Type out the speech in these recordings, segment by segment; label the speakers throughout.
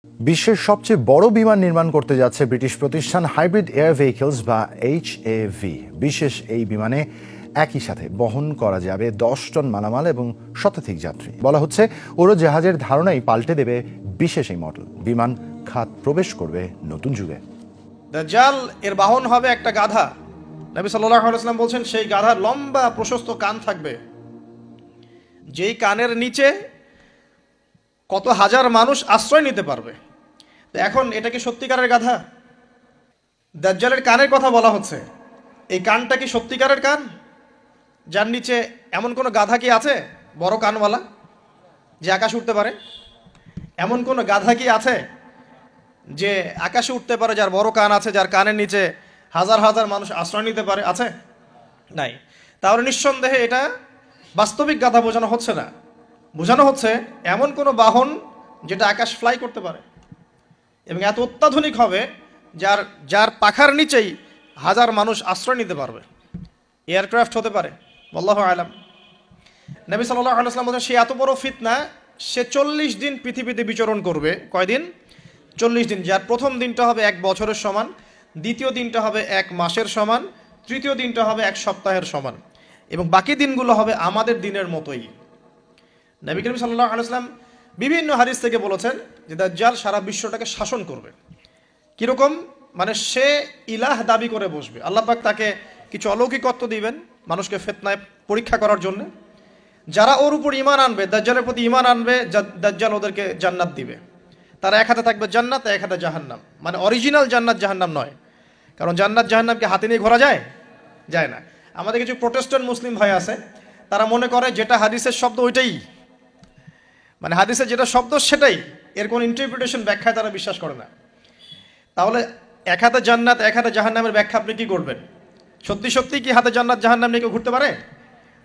Speaker 1: বিশ্বের সবচেয়ে বড় বিমান নির্মাণ করতে যাচ্ছে ব্রিটিশ প্রতিষ্ঠান হাইব্রিড এয়ার ভেহিকলস বা HAV। বিশেষ এই বিমানে একই সাথে বহন করা যাবে 10 টন মালামাল এবং শতাধিক যাত্রী। বলা হচ্ছে উড়োজাহাজের ধারণাই পাল্টে দেবে বিশেষ এই মডেল। বিমান খাত প্রবেশ করবে নতুন যুগে।
Speaker 2: দাজ্জাল এর বাহন হবে একটা গাধা। নবী সাল্লাল্লাহু আলাইহি ওয়াসাল্লাম বলছেন সেই গাধার লম্বা প্রশস্ত কান থাকবে, যেই কানের নিচে কত হাজার মানুষ আশ্রয় নিতে পারবে। এখন এটা কি সত্যিকারের গাধা? দাজ্জালের কানের কথা বলা হচ্ছে, এই কানটা কি সত্যিকারের কান? যার নিচে এমন কোনো গাধা কি আছে বড় কানওয়ালা যে আকাশে উঠতে পারে? এমন কোনো গাধা কি আছে যে আকাশে উঠতে পারে, যার বড় কান আছে, যার কানের নিচে হাজার হাজার মানুষ আশ্রয় নিতে পারে? আছে? নাই। তাহলে নিঃসন্দেহে এটা বাস্তবিক গাধা বোঝানো হচ্ছে না, বোঝানো হচ্ছে এমন কোনো বাহন যেটা আকাশ ফ্লাই করতে পারে এবং এত অত্যাধুনিক হবে যার যার পাখার নিচেই হাজার মানুষ আশ্রয় নিতে পারবে। এয়ারক্রাফট হতে পারে, আল্লাহু আলাম। নবী সাল্লাল্লাহু আলাইহি ওয়াসাল্লাম বলেন সে এত বড় ফিতনা, সে 40 দিন পৃথিবীতে বিচরণ করবে। কয়দিন? 40 দিন। যার প্রথম দিনটা হবে 1 বছরের সমান, দ্বিতীয় দিনটা হবে 1 মাসের সমান, তৃতীয় দিনটা হবে 1 সপ্তাহের সমান এবং বাকি দিনগুলো হবে আমাদের দিনের মতোই। নবী করিম সাল্লাল্লাহু আলাইহি ওয়াসাল্লাম বিভিন্ন হাদিস থেকে বলেছেন যে দাজ্জাল সারা বিশ্বটাকে শাসন করবে। কিরকম? মানে সে ইলাহ দাবি করে বসবে। আল্লাহ পাক তাকে কিছু অলৌকিকত্ব দিবেন মানুষকে ফিতনায় পরীক্ষা করার জন্য। যারা ওর উপর ঈমান আনবে, দাজ্জালের প্রতি ঈমান আনবে, দাজ্জাল ওদেরকে জান্নাত দিবে। তার এক হাতে থাকবে জান্নাত, এক হাতে জাহান্নাম। মানে অরিজিনাল জান্নাত জাহান্নাম নয়, কারণ জান্নাত জাহান্নামকে হাতে নিয়ে ঘোরা যায়? যায় না। আমাদের কিছু প্রোটেস্ট্যান্ট মুসলিম ভাই আছে, তারা মনে করে যেটা হাদিসের শব্দ ওইটাই, মানে হাদিসে যেটা শব্দ সেটাই, এর কোন ইন্টারপ্রিটেশন ব্যাখ্যায় তারা বিশ্বাস করে না। তাহলে এক হাতে জান্নাত এক হাতে জাহান্নামের ব্যাখ্যা আপনি কি করবেন? সত্যি সত্যি কি হাতে জান্নাত জাহান্নাম নিয়ে কেউ ঘুরতে পারে?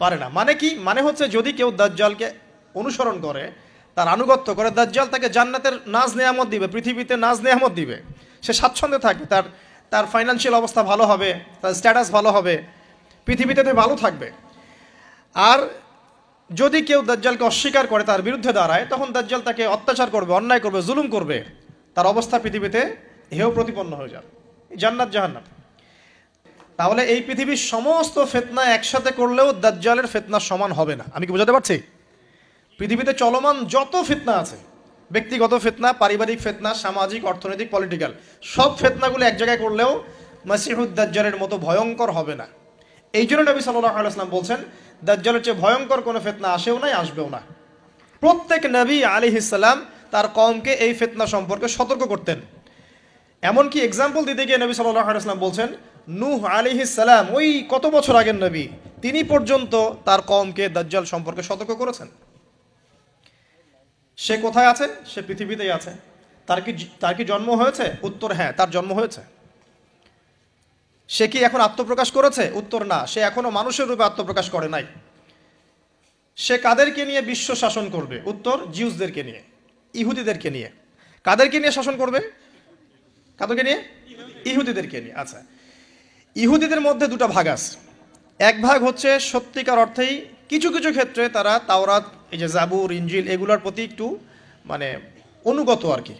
Speaker 2: পারে না। মানে কি? মানে হচ্ছে যদি কেউ দাজ্জালকে অনুসরণ করে, তার আনুগত্য করে, দাজ্জাল তাকে জান্নাতের নাজ নেয়ামত দিবে, পৃথিবীতে নাজ নেয়ামত দিবে, সে স্বাচ্ছন্দ্যে থাকবে, তার ফাইন্যান্সিয়াল অবস্থা ভালো হবে, তার স্ট্যাটাস ভালো হবে, পৃথিবীতে ভালো থাকবে। আর যদি কেউ দাজ্জালকে অস্বীকার করে, তার বিরুদ্ধে দাঁড়ায়, তখন দাজ্জাল তাকে অত্যাচার করবে, অন্যায় করবে, জুলুম করবে, তার অবস্থা পৃথিবীতে হেয় প্রতিপন্ন হয়ে যাবে। জান্নাত জাহান্নাম। তাহলে এই পৃথিবীর সমস্ত ফিতনা একসাথে করলেও দাজ্জালের ফিতনার সমান হবে না। আমি কি বোঝাতে পারছি? পৃথিবীতে চলমান যত ফিতনা আছে, ব্যক্তিগত ফিতনা, পারিবারিক ফিতনা, সামাজিক, অর্থনৈতিক, পলিটিক্যাল, সব ফিতনাগুলো এক জায়গায় করলেও মাসিহুদ দাজ্জালের মতো ভয়ঙ্কর হবে না। এই জন্য নবী সাল্লাল্লাহু আলাইহি ওয়াসাল্লাম বলছেন দাজ্জালের চেয়ে ভয়ঙ্কর কোনো ফিতনা আসেও নাই, আসবেও না। প্রত্যেক নবী আলাইহিস সালাম তার কওমকে এই ফিতনা সম্পর্কে সতর্ক করতেন। এমনকি এক্সাম্পল দিতে গিয়ে নবী সাল্লাল্লাহু আলাইহি ওয়াসাল্লাম বলছেন নূহ আলাইহিস সালাম, ওই কত বছর আগের নবী, তিনি পর্যন্ত তার কওমকে দাজ্জাল সম্পর্কে সতর্ক করেছেন। সে কোথায় আছে? সে পৃথিবীতেই আছে। তার কি জন্ম হয়েছে? উত্তর হ্যাঁ, তার জন্ম হয়েছে। সে কি এখন আত্মপ্রকাশ করেছে? উত্তর না, সে এখনো মানুষের রূপে আত্মপ্রকাশ করে নাই। সে কাদেরকে নিয়ে বিশ্ব শাসন করবে? উত্তর জিউসদেরকে নিয়ে, ইহুদিদেরকে নিয়ে। কাদেরকে নিয়ে শাসন করবে? কাদেরকে নিয়ে? ইহুদিদেরকে নিয়ে। আচ্ছা, ইহুদিদের মধ্যে দুটো ভাগ আছে। এক ভাগ হচ্ছে সত্যিকার অর্থেই কিছু কিছু ক্ষেত্রে তারা তাওরাত, এই যে জাবুর, ইনজিল, এগুলোর প্রতি একটু মানে অনুগত আর কি।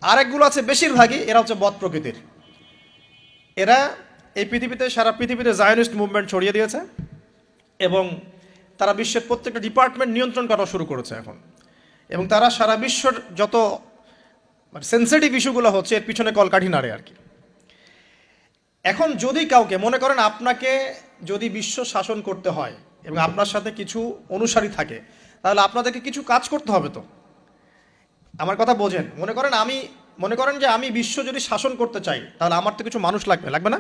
Speaker 2: আরেকগুলো আছে বেশিরভাগই এরা হচ্ছে বদ প্রকৃতির। এরা এই পৃথিবীতে, সারা পৃথিবীতে জায়নিস্ট মুভমেন্ট ছড়িয়ে দিয়েছে এবং তারা বিশ্বের প্রত্যেকটা ডিপার্টমেন্ট নিয়ন্ত্রণ করা শুরু করেছে এখন। এবং তারা সারা বিশ্বর যত মানে সেন্সিটিভ ইস্যুগুলো হচ্ছে এর পিছনে কলকাঠি নাড়ে আর কি। এখন যদি কাউকে মনে করেন আপনাকে যদি বিশ্ব শাসন করতে হয় এবং আপনার সাথে কিছু অনুসারী থাকে, তাহলে আপনাদেরকে কিছু কাজ করতে হবে। তো আমার কথা বোঝেন। মনে করেন যে আমি বিশ্ব যদি শাসন করতে চাই, তাহলে আমার তো কিছু মানুষ লাগবে, লাগবে না?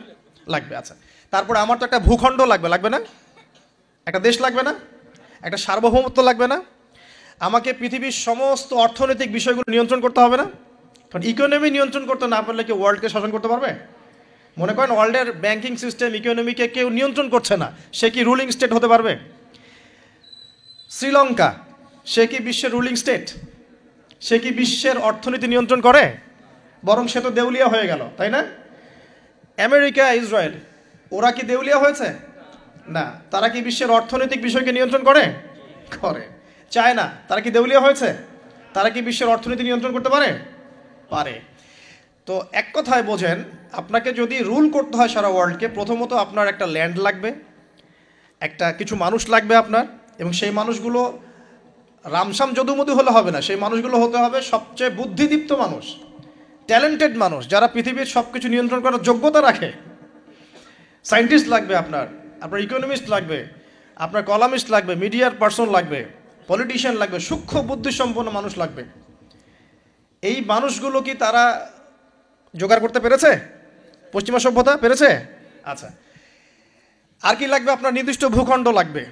Speaker 2: লাগবে। আচ্ছা, তারপরে আমার তো একটা ভূখণ্ড লাগবে, লাগবে না? একটা দেশ লাগবে না? একটা সার্বভৌমত্ব লাগবে না? আমাকে পৃথিবীর সমস্ত অর্থনৈতিক বিষয়গুলো নিয়ন্ত্রণ করতে হবে না? কারণ ইকোনমি নিয়ন্ত্রণ করতে না পারলে কি ওয়ার্ল্ডকে শাসন করতে পারবে? মনে করেন ওয়ার্ল্ডের ব্যাংকিং সিস্টেম, ইকোনমিকে কেউ নিয়ন্ত্রণ করছে না, সে কি রুলিং স্টেট হতে পারবে? শ্রীলঙ্কা, সে কি বিশ্বের রুলিং স্টেট? সে কি বিশ্বের অর্থনীতি নিয়ন্ত্রণ করে? বরং সে তো দেউলিয়া হয়ে গেল, তাই না? আমেরিকা, ইসরায়েল, ওরা কি দেউলিয়া হয়েছে? না। তারা কি বিশ্বের অর্থনৈতিক বিষয়কে নিয়ন্ত্রণ করে? করে। চায়না, তারা কি দেউলিয়া হয়েছে? তারা কি বিশ্বের অর্থনীতি নিয়ন্ত্রণ করতে পারে? পারে। তো এক কথায় বোঝেন, আপনাকে যদি রুল করতে হয় সারা ওয়ার্ল্ডকে, প্রথমত আপনার একটা ল্যান্ড লাগবে, একটা কিছু মানুষ লাগবে আপনার, এবং সেই মানুষগুলো রামসাম যদুমধু হলে হবে না, সেই মানুষগুলো হতে হবে সবচেয়ে বুদ্ধিদীপ্ত মানুষ, ট্যালেন্টেড মানুষ, যারা পৃথিবীর সব কিছু নিয়ন্ত্রণ করার যোগ্যতা রাখে। সায়েন্টিস্ট লাগবে আপনার, আপনার ইকোনমিস্ট লাগবে, আপনার কলামিস্ট লাগবে, মিডিয়ার পার্সন লাগবে, পলিটিশিয়ান লাগবে, সূক্ষ্ম বুদ্ধিসম্পন্ন মানুষ লাগবে। এই মানুষগুলো কি তারা জোগাড় করতে পেরেছে? পশ্চিমা সভ্যতা পেরেছে? আচ্ছা, আর কি লাগবে? আপনার নির্দিষ্ট ভূখণ্ড লাগবে,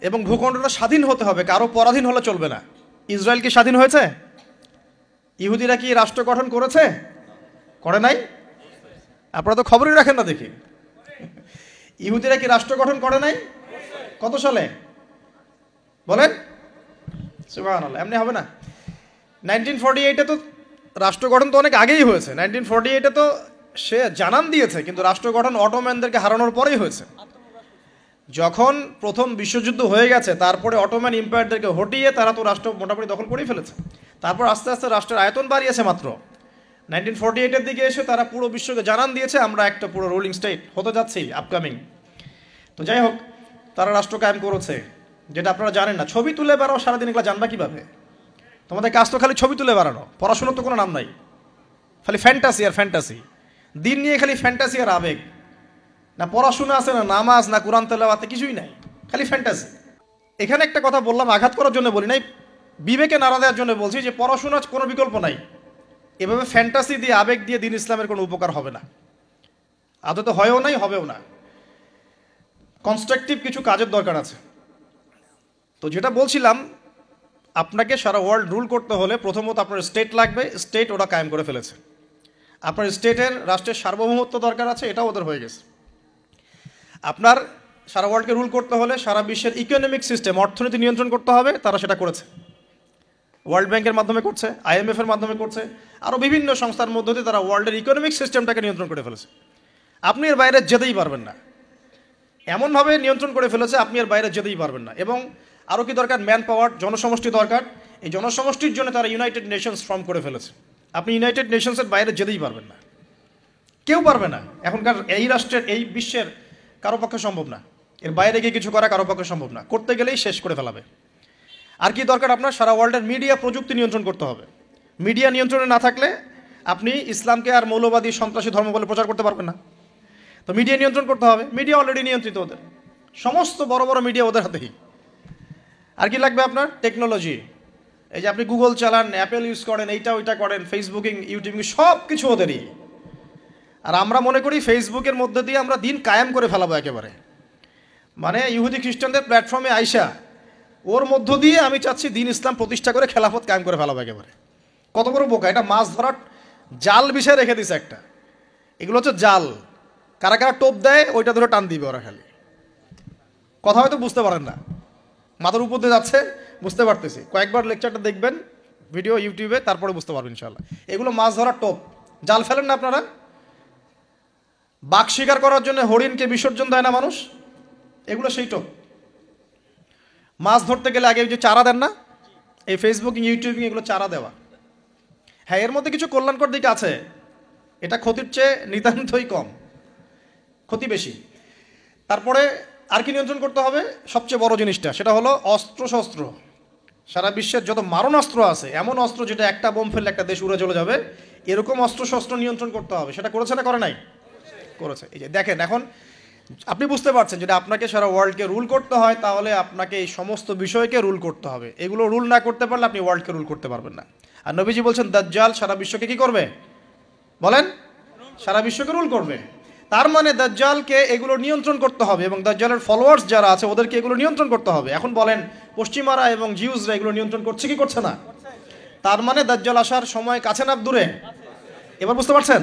Speaker 2: এবং ভূখণ্ডটা স্বাধীন হতে হবে, কারো পরাধীন হলে চলবে না। ইসরায়েল কি স্বাধীন হয়েছে? ইহুদিরা কি রাষ্ট্র গঠন করেছে? করে নাই? আপনারা তো খবরই রাখেন না দেখি। ইহুদিরা কি রাষ্ট্র গঠন করে নাই? কত সালে বলেন? সুবহানাল্লাহ, এমনি হবে না। 1948-এ তো রাষ্ট্র গঠন তো অনেক আগেই হয়েছে। 1948-এ তো সে জানান দিয়েছে, কিন্তু রাষ্ট্র গঠন অটোম্যানদেরকে হারানোর পরেই হয়েছে। যখন প্রথম বিশ্বযুদ্ধ হয়ে গেছে, তারপরে অটোম্যান এম্পায়ারদেরকে হটিয়ে তারা তো রাষ্ট্র মোটামুটি দখল করেই ফেলেছে। তারপর আস্তে আস্তে রাষ্ট্রের আয়তন বাড়িয়েছে। মাত্র 1948-এর দিকে এসে তারা পুরো বিশ্বকে জানান দিয়েছে আমরা একটা পুরো রুলিং স্টেট হতে যাচ্ছি আপকামিং। তো যাই হোক, তারা রাষ্ট্র কায়েম করেছে, যেটা আপনারা জানেন না। ছবি তুলে বেড়াও সারাদিন, এগুলো জানবা কিভাবে? তোমাদের কাজ তো খালি ছবি তুলে বেড়ানো, পড়াশোনার তো কোনো নাম নাই, খালি ফ্যান্টাসি আর ফ্যান্টাসি। দিন নিয়ে খালি ফ্যান্টাসি আর আবেগ, না পড়াশোনা আছে, না নামাজ, না কোরআন তেলাওয়াতে, কিছুই নাই, খালি ফ্যান্টাসি। এখানে একটা কথা বললাম, আঘাত করার জন্য বলি নাই, বিবেকে নাড়া দেওয়ার জন্য বলছি যে পড়াশোনার কোনো বিকল্প নাই। এভাবে ফ্যান্টাসি দিয়ে, আবেগ দিয়ে দিন ইসলামের কোনো উপকার হবে না, আদতে হয়ও নাই, হবেও না। কনস্ট্রাকটিভ কিছু কাজের দরকার আছে। তো যেটা বলছিলাম, আপনাকে সারা ওয়ার্ল্ড রুল করতে হলে প্রথমত আপনার স্টেট লাগবে। স্টেট ওরা কায়েম করে ফেলেছে। আপনার স্টেটের, রাষ্ট্রের সার্বভৌমত্ব দরকার আছে, এটা ওদের হয়ে গেছে। আপনার সারা ওয়ার্ল্ডকে রুল করতে হলে সারা বিশ্বের ইকোনমিক সিস্টেম, অর্থনীতি নিয়ন্ত্রণ করতে হবে, তারা সেটা করেছে। ওয়ার্ল্ড ব্যাংকের মাধ্যমে করছে, IMF এর মাধ্যমে করছে, আরও বিভিন্ন সংস্থার মধ্য দিয়ে তারা ওয়ার্ল্ডের ইকোনমিক সিস্টেমটাকে নিয়ন্ত্রণ করে ফেলেছে। আপনি এর বাইরে যেতেই পারবেন না, এমনভাবে নিয়ন্ত্রণ করে ফেলেছে আপনি এর বাইরে যেতেই পারবেন না। এবং আরও কি দরকার? ম্যান পাওয়ার, জনসমষ্টি দরকার। এই জনসমষ্টির জন্য তারা ইউনাইটেড নেশনস ফর্ম করে ফেলেছে। আপনি ইউনাইটেড নেশনসের বাইরে যেতেই পারবেন না, কেউ পারবে না। এখনকার এই রাষ্ট্রের, এই বিশ্বের কারো পক্ষে সম্ভব না। এর বাইরে গিয়ে কিছু করা কারো পক্ষে সম্ভব না, করতে গেলেই শেষ করে ফেলাবে। আর কি দরকার? আপনার সারা ওয়ার্ল্ডের মিডিয়া, প্রযুক্তি নিয়ন্ত্রণ করতে হবে। মিডিয়া নিয়ন্ত্রণে না থাকলে আপনি ইসলামকে আর মৌলবাদী, সন্ত্রাসী ধর্ম বলে প্রচার করতে পারবেন না। তো মিডিয়া নিয়ন্ত্রণ করতে হবে। মিডিয়া অলরেডি নিয়ন্ত্রিত, ওদের সমস্ত বড় বড় মিডিয়া ওদের হাতেই। আর কি লাগবে আপনার? টেকনোলজি। এই যে আপনি গুগল চালান, অ্যাপেল ইউজ করেন, এইটা ওইটা করেন, ফেসবুকিং, ইউটিউবিং, সব কিছু ওদেরই। আর আমরা মনে করি ফেসবুকের মধ্যে দিয়ে আমরা দিন কায়েম করে ফেলাবো একেবারে। মানে ইহুদি খ্রিস্টানদের প্ল্যাটফর্মে আইসা ওর মধ্য দিয়ে আমি চাচ্ছি দিন ইসলাম প্রতিষ্ঠা করে খেলাফত কায়েম করে ফেলাবো একেবারে। কত বড় বোকা! এটা মাছ ধরার জাল বিষয় রেখে দিছে একটা। এগুলো হচ্ছে জাল, কারা কারা টোপ দেয় ওইটা ধরে টান দিবে ওরা। খালি কথা হয়তো বুঝতে পারেন না, মাথার উপর দিয়ে যাচ্ছে, বুঝতে পারতেছি। কয়েকবার লেকচারটা দেখবেন ভিডিও ইউটিউবে, তারপরে বুঝতে পারবেন ইনশাল্লাহ। এগুলো মাছ ধরার টোপ। জাল ফেলেন না আপনারা? বাঘ শিকার করার জন্য হরিণকে বিসর্জন দেয় না মানুষ, এগুলো সেই টোপ। মাছ ধরতে গেলে আগে যে চারা দেন না, এই ফেসবুকিং, ইউটিউবিং, এগুলো চারা দেওয়া। হ্যাঁ, এর মধ্যে কিছু কল্যাণকর দিক আছে, এটা ক্ষতির চেয়ে নিতান্তই কম, ক্ষতি বেশি। তারপরে আর কি নিয়ন্ত্রণ করতে হবে? সবচেয়ে বড় জিনিসটা, সেটা হলো অস্ত্রশস্ত্র। সারা বিশ্বের যত মারণাস্ত্র আছে, এমন অস্ত্র যেটা একটা বোম ফেললে একটা দেশ উড়ে চলে যাবে, এরকম অস্ত্রশস্ত্র নিয়ন্ত্রণ করতে হবে। সেটা করেছে না করে নাই? করেছে। এই যে দেখেন, এখন আপনি বুঝতে পারছেন যেটা আপনাকে সারা ওয়ার্ল্ডকে রুল করতে হয়, তাহলে আপনাকে এই সমস্ত বিষয়কে রুল করতে হবে। এগুলো রুল না করতে পারলে আপনি ওয়ার্ল্ডকে রুল করতে পারবেন না। আর নবীজি বলছেন দাজ্জাল সারা বিশ্বকে কি করবে? বলেন, সারা বিশ্বকে রুল করবে। তার মানে দাজ্জালকে এগুলো নিয়ন্ত্রণ করতে হবে, এবং দাজ্জালের ফলোয়ার্স যারা আছে ওদেরকে এগুলো নিয়ন্ত্রণ করতে হবে। এখন বলেন, পশ্চিমারা এবং জিউসরা এগুলো নিয়ন্ত্রণ করছে কি করছে না? তার মানে দাজ্জাল আসার সময় কাছে না দূরে? এবার বুঝতে পারছেন?